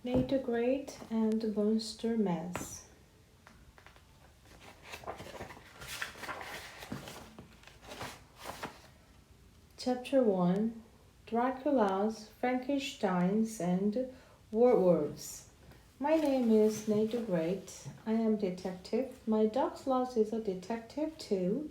Nato Great and Monster Mass. Chapter 1 Dracula's, Frankenstein's, and Werewolves. My name is Nato Great. I am detective. My dog Sloth is a detective too.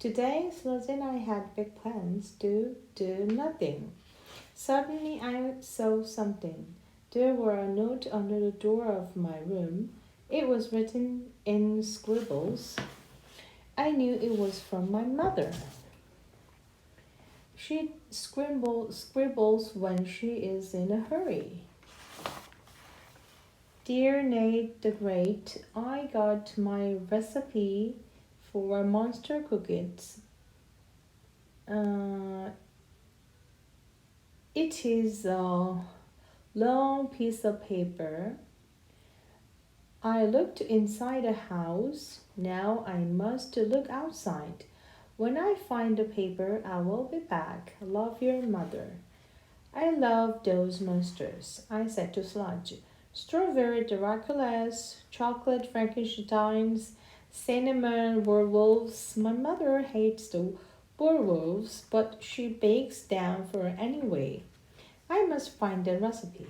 Today, Sloth and I had big plans to do nothing. Suddenly, I saw something. There were a note under the door of my room. It was written in scribbles. I knew it was from my mother. She scribbles when she is in a hurry. Dear Nate the Great, I got my recipe for monster cookies. Uh, it is a long piece of paper. I looked inside the house. Now I must look outside. When I find the paper, I will be back. Love your mother. I love those monsters, I said to Sludge. Strawberry Draculas, chocolate Frankensteins, cinnamon werewolves. My mother hates the werewolves, but she bakes them for her anyway. I must find the recipe.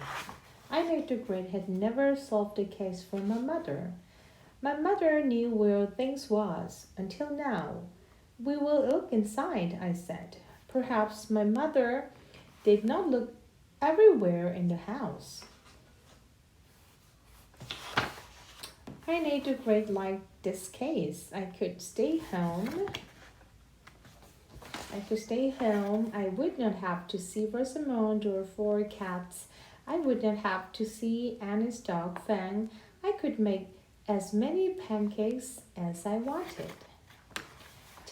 I knew the Great had never solved the case for my mother. My mother knew where things was, until now. We will look inside, I said. Perhaps my mother did not look everywhere in the house. I need to great like this case. I could stay home. I would not have to see Rosamond or four cats. I would not have to see Annie's dog Fang. I could make as many pancakes as I wanted.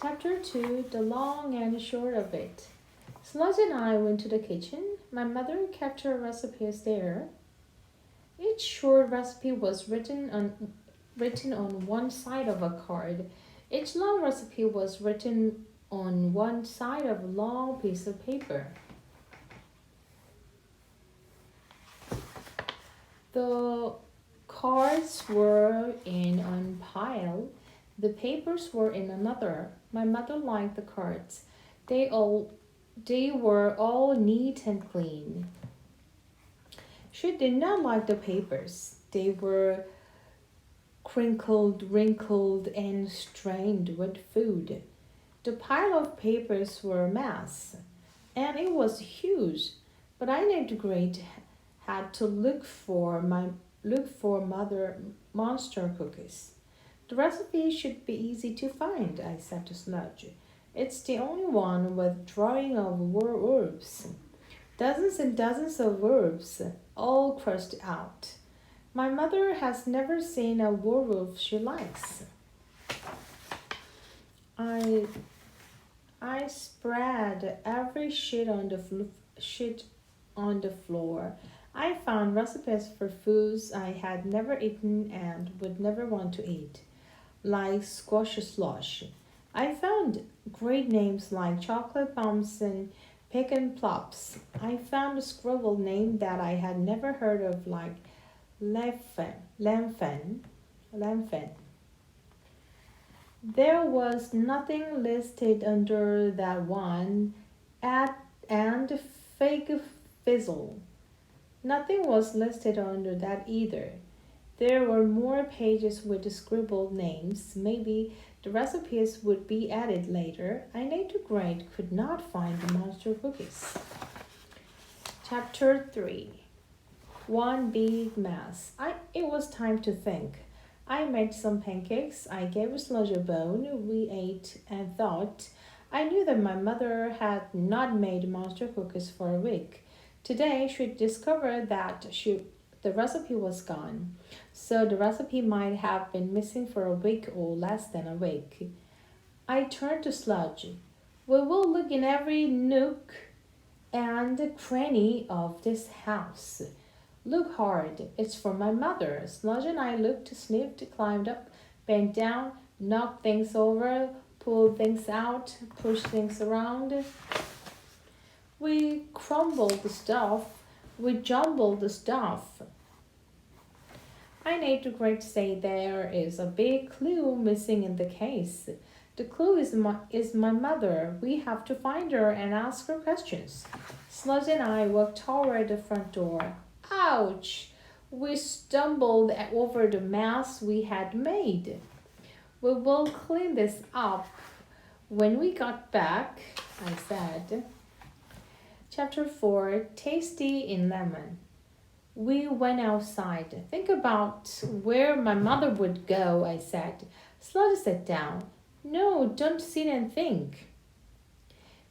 Chapter 2 The Long and Short of It. Sludge and I went to the kitchen. My mother kept her recipes there. Each short recipe was written on one side of a card. Each long recipe was written on one side of a long piece of paper. The cards were in one pile. The papers were in another. My mother liked the cards. They were all neat and clean. She did not like the papers. They were crinkled, wrinkled, and stained with food. The pile of papers were a mess, and it was huge. But I knew the Great had to look for mother monster cookies. The recipe should be easy to find, I said to Sludge. It's the only one with drawing of werewolves. Dozens and dozens of werewolves, all crossed out. My mother has never seen a werewolf she likes. I spread every sheet on the floor. I found recipes for foods I had never eaten and would never want to eat, like squash slush. I found great names like chocolate bombs and pecan plops. I found a scribbled name that I had never heard of, like Lamfen. There was nothing listed under that one, and fake fizzle. Nothing was listed under that either. There were more pages with scribbled names. Maybe the recipes would be added later. I knew the Great could not find the monster cookies. Chapter 3 One Big Mess. It was time to think. I made some pancakes. I gave Sludge a bone. We ate and thought. I knew that my mother had not made monster cookies for a week. Today she discovered that the recipe was gone. So the recipe might have been missing for a week or less than a week. I turned to Sludge. We will look in every nook and cranny of this house. Look hard. It's for my mother. Sludge and I looked, sniffed, climbed up, bent down, knocked things over, pulled things out, pushed things around. We crumbled the stuff. We jumbled the stuff. I need to great say there is a big clue missing in the case. The clue is my mother. We have to find her and ask her questions. Sludge and I walked toward the front door. Ouch! We stumbled over the mess we had made. We will clean this up when we got back, I said. Chapter 4, Tasty in Lemon. We went outside. Think about where my mother would go, I said. Sludge sat down. No, don't sit and think.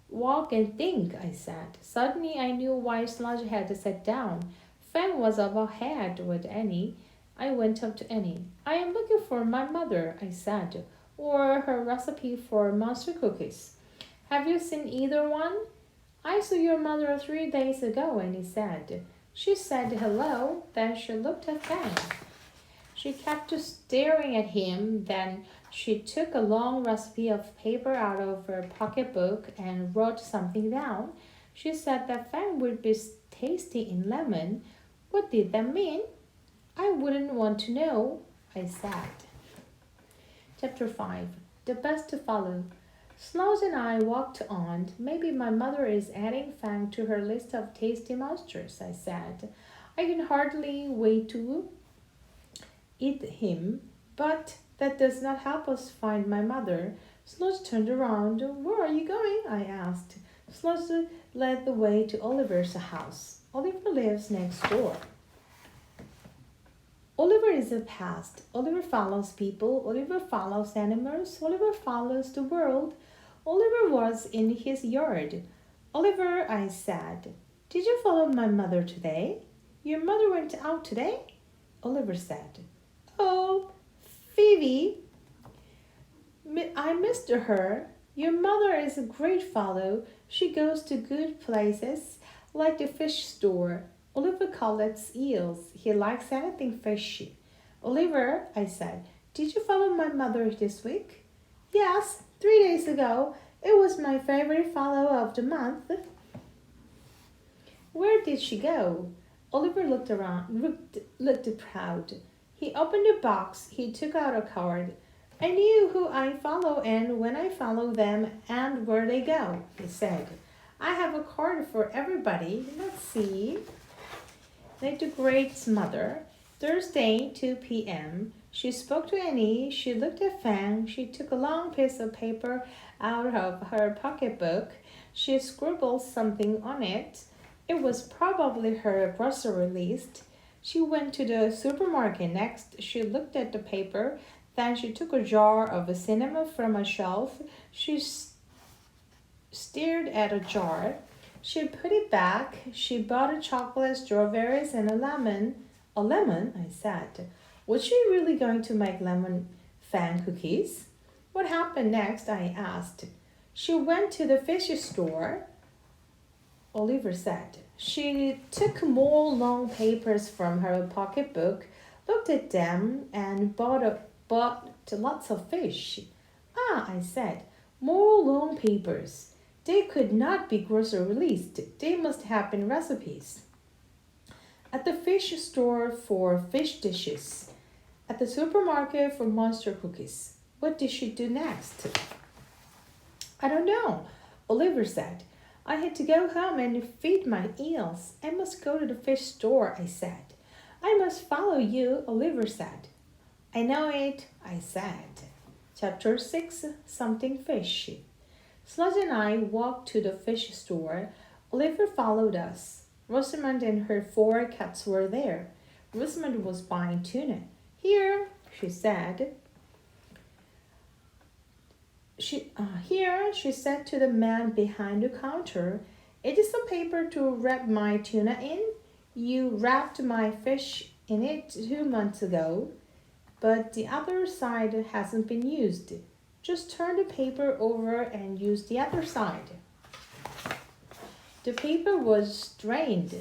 Walk and think, I said. Suddenly I knew why Sludge had sat down. Fang was up ahead with Annie. I went up to Annie. I am looking for my mother, I said, or her recipe for monster cookies. Have you seen either one? I saw your mother 3 days ago, Annie said. She said hello, then she looked at Fang. She kept staring at him, then she took a long recipe of paper out of her pocketbook and wrote something down. She said that Fang would be tasty in lemon. What did that mean? I wouldn't want to know, I said. Chapter 5, The Best to Follow. Sludge and I walked on. Maybe my mother is adding Fang to her list of tasty monsters, I said. I can hardly wait to eat him, but that does not help us find my mother. Sludge turned around. Where are you going? I asked. Sludge led the way to Oliver's house. Oliver lives next door. Oliver is a pest. Oliver follows people. Oliver follows animals. Oliver follows the world. Oliver was in his yard. Oliver, I said, did you follow my mother today? Your mother went out today? Oliver said, oh, Phoebe, I missed her. Your mother is a great fellow. She goes to good places, like the fish store. Oliver collects eels. He likes anything fishy. Oliver, I said, did you follow my mother this week? Yes, 3 days ago. It was my favorite follow of the month. Where did she go? Oliver looked around, looked proud. He opened a box. He took out a card. I knew who I follow and when I follow them and where they go, he said. I have a card for everybody. Let's see. Little Great's mother. Thursday, 2 p.m. She spoke to Annie. She looked at Fang. She took a long piece of paper out of her pocketbook. She scribbled something on it. It was probably her grocery list. She went to the supermarket next. She looked at the paper. Then she took a jar of cinnamon from a shelf. She stared at a jar. She put it back. She bought a chocolate, strawberries, and a lemon. A lemon, I said. Was she really going to make lemon Fang cookies? What happened next? I asked. She went to the fish store, Oliver said. She took more long papers from her pocketbook, looked at them, and bought lots of fish. Ah, I said, more long papers. They could not be grocery released. They must have been recipes. At the fish store for fish dishes. At the supermarket for monster cookies. What did she do next? I don't know, Oliver said. I had to go home and feed my eels. I must go to the fish store, I said. I must follow you, Oliver said. I know it, I said. Chapter 6, Something Fishy. Sludge and I walked to the fish store. Oliver followed us. Rosamond and her 4 cats were there. Rosamond was buying tuna. Here, she said. Here, she said to the man behind the counter. It is some paper to wrap my tuna in. You wrapped my fish in it 2 months ago, but the other side hasn't been used. Just turn the paper over and use the other side. The paper was strained,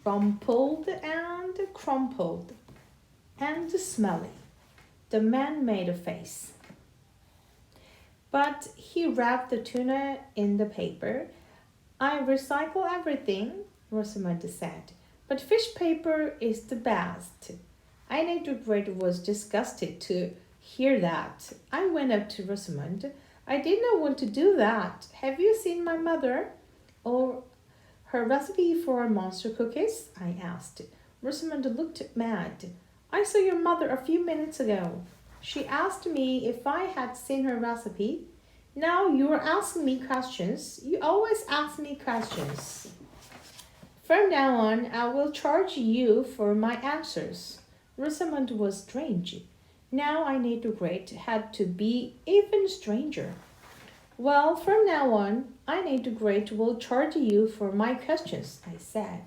rumpled and crumpled, and smelly. The man made a face. But he wrapped the tuna in the paper. I recycle everything, Rosamund said, but fish paper is the best. Annie the Great was disgusted to hear that. I went up to Rosamond. I did not want to do that. Have you seen my mother? Or her recipe for monster cookies? I asked. Rosamond looked mad. I saw your mother a few minutes ago. She asked me if I had seen her recipe. Now you are asking me questions. You always ask me questions. From now on, I will charge you for my answers. Rosamond was strange. Now I need to great had to be even stranger. Well, from now on, I need to great will charge you for my questions, I said.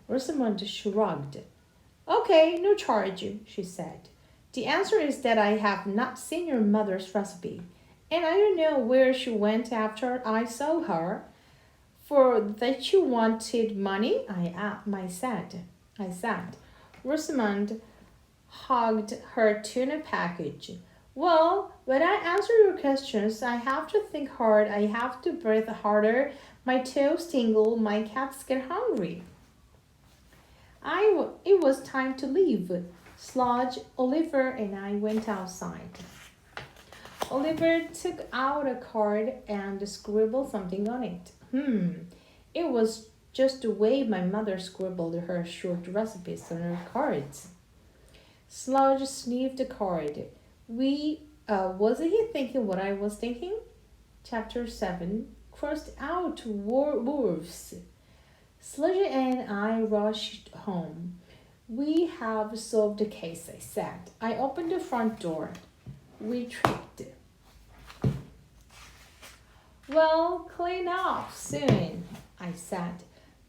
Rosamond shrugged. Okay, no charge, she said. The answer is that I have not seen your mother's recipe, and I don't know where she went after I saw her. For that you wanted money, I said. Rosamond hugged her tuna package. Well, when I answer your questions, I have to think hard. I have to breathe harder. My toes tingle. My cats get hungry. It was time to leave. Sludge, Oliver, and I went outside. Oliver took out a card and scribbled something on it. It was just the way my mother scribbled her short recipes on her cards. Sludge sniffed the card. Wasn't he thinking what I was thinking? Chapter 7. Crossed out wolves. Sludge and I rushed home. We have solved the case, I said. I opened the front door. We tripped. Well, clean up soon, I said.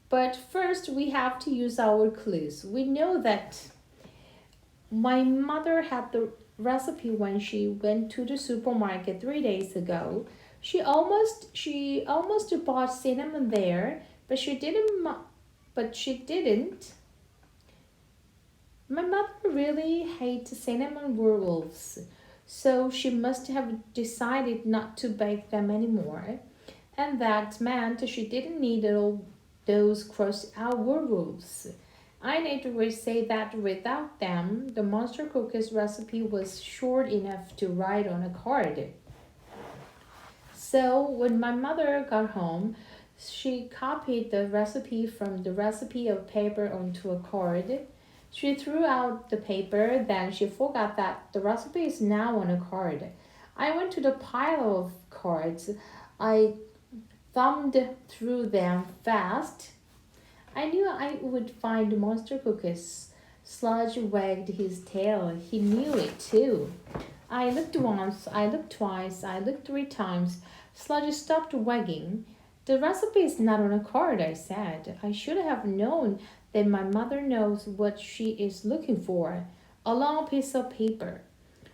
But first we have to use our clues. We know that my mother had the recipe when she went to the supermarket 3 days ago. She almost bought cinnamon there, but she didn't. My mother really hates cinnamon rolls, so she must have decided not to bake them anymore, and that meant she didn't need all those crossed out rolls. I need to say that without them, the monster cookies recipe was short enough to write on a card. So when my mother got home, she copied the recipe from the recipe of paper onto a card. She threw out the paper, then she forgot that the recipe is now on a card. I went to the pile of cards. I thumbed through them fast. I knew I would find monster cookies. Sludge wagged his tail. He knew it too. I looked once, I looked twice, I looked 3 times. Sludge stopped wagging. The recipe is not on a card, I said. I should have known that my mother knows what she is looking for. A long piece of paper.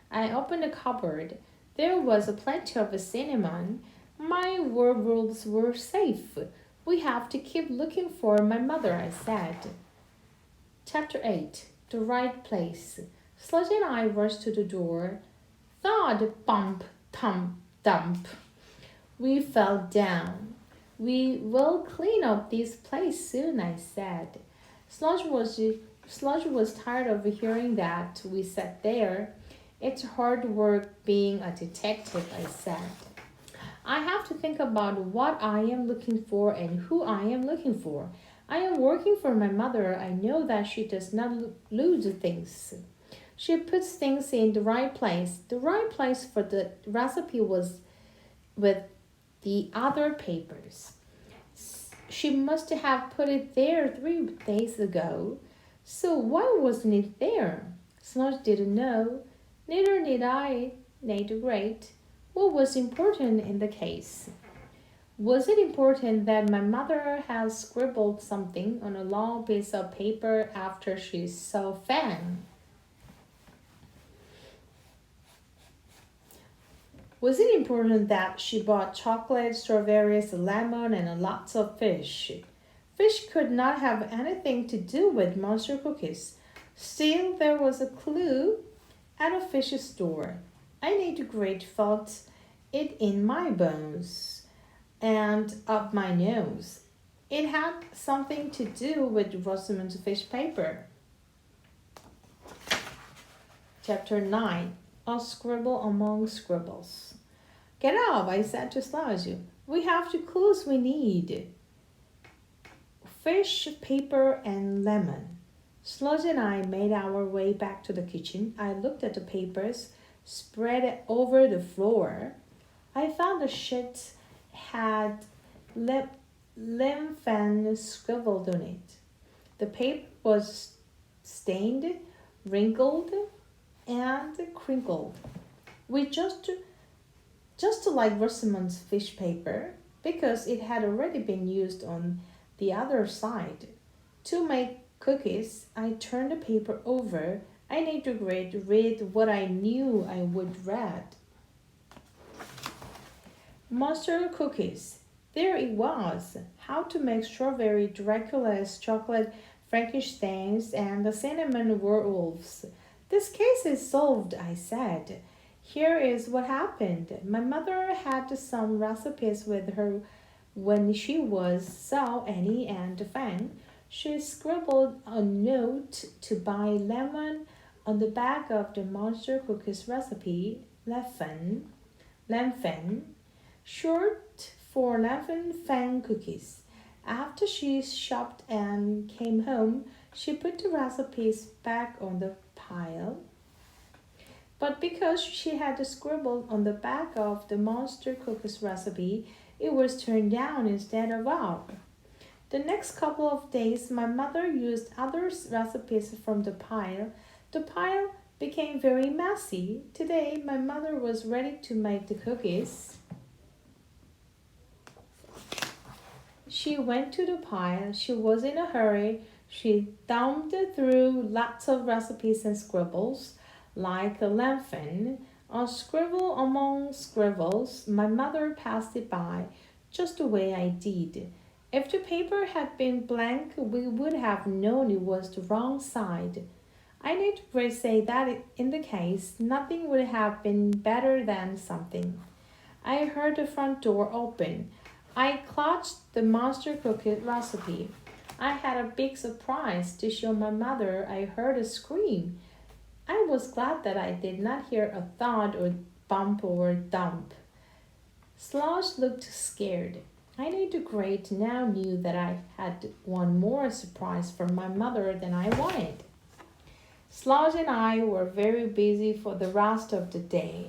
I opened the cupboard. There was plenty of cinnamon. My werewolves were safe. We have to keep looking for my mother, I said. Chapter 8. The Right Place. Sludge and I rushed to the door. Thud, bump, thump, dump. We fell down. We will clean up this place soon, I said. Sludge was tired of hearing that. We sat there. It's hard work being a detective, I said. I have to think about what I am looking for and who I am looking for. I am working for my mother. I know that she does not lose things. She puts things in the right place. The right place for the recipe was with the other papers. She must have put it there 3 days ago. So why wasn't it there? Sludge didn't know. Neither did I. Neither great. What was important in the case? Was it important that my mother had scribbled something on a long piece of paper after she saw Fang? Was it important that she bought chocolate, strawberries, lemon, and lots of fish? Fish could not have anything to do with monster cookies. Still, there was a clue at a fish store. I need great felt it in my bones and up my nose. It had something to do with Rosamond's fish paper. Chapter 9. A Scribble Among Scribbles. Get up, I said to Sludge. We have the clues we need. Fish, paper, and lemon. Sludge and I made our way back to the kitchen. I looked at the papers spread over the floor. I found the sheet had Lim Fan scribbled on it. The paper was stained, wrinkled, and crinkled. We just like Rosamond's fish paper, because it had already been used on the other side. To make cookies, I turned the paper over. I need to read what I knew I would read. Monster cookies. There it was. How to make strawberry Dracula's chocolate Frankensteins and the cinnamon werewolves. This case is solved, I said. Here is what happened. My mother had some recipes with her when she saw Annie and Fan. She scribbled a note to buy lemon on the back of the monster cookies recipe, Lemfen, short for Lemfen Fan cookies. After she shopped and came home, she put the recipes back on the pile. But because she had scribbled on the back of the monster cookies recipe, it was turned down instead of up. The next couple of days, my mother used other recipes from the pile. The pile became very messy. Today, my mother was ready to make the cookies. She went to the pile. She was in a hurry. She thumbed through lots of recipes and scribbles. Like a Lemfen, a scribble among scribbles, my mother passed it by, just the way I did. If the paper had been blank, we would have known it was the wrong side. I need to say that in the case, nothing would have been better than something. I heard the front door open. I clutched the monster cookie recipe. I had a big surprise to show my mother. I heard a scream. I was glad that I did not hear a thud or bump or dump. Sludge looked scared. I knew the Great now knew that I had one more surprise for my mother than I wanted. Sludge and I were very busy for the rest of the day.